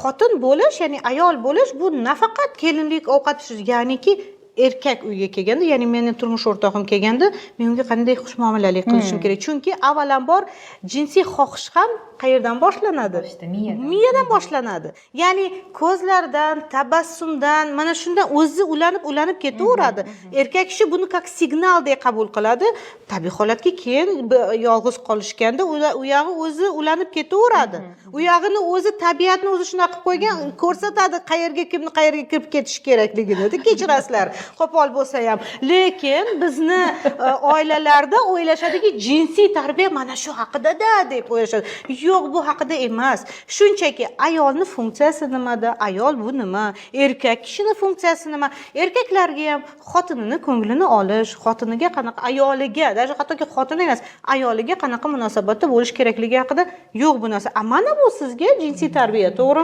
xotin bo'lish, ya'ni ayol bo'lish bu nafaqat kelinlik, ovqat pishirish, ya'niki erkak uyga kelganda, ya'ni mening turmush o'rtog'im kelganda, men unga qanday xushmuomalalik qilishim kerak? Chunki avvalambor jinsiy xohish ham qayerdan boshlanadi? Miyadan boshlanadi. Ya'ni ko'zlardan, tabassumdan, mana shundan o'zi ulanib ketaveradi. Erkak kishi buni как signaldek qabul qiladi. Tabiiy holatki, keyin yolg'iz qolishganda u yog'i o'zi ulanib ketaveradi. U yog'ini o'zi tabiatni o'zi shunaqa qilib qo'ygan, ko'rsatadi qayerga kirib ketish kerakligini. Kechirasizlar, qo'pol bo'lsa ham. Lekin bizni oilalarda o'ylashadiki, jinsiy tarbiya mana shu haqida-da deb o'ylashadi. Yo'q, bu haqida emas. Shunchaki ayolning funksiyasi nimada? Ayol bu nima? Erkak kishining funksiyasi nima? Erkaklarga ham xotinining ko'nglini olish, xotiniga qanaqa, ayoliga, даже hattoki xotin emas, ayoliga qanaqa munosabatda bo'lish kerakligi haqida yo'q bu narsa. Mana bu sizga jinsiy tarbiya, to'g'rimi?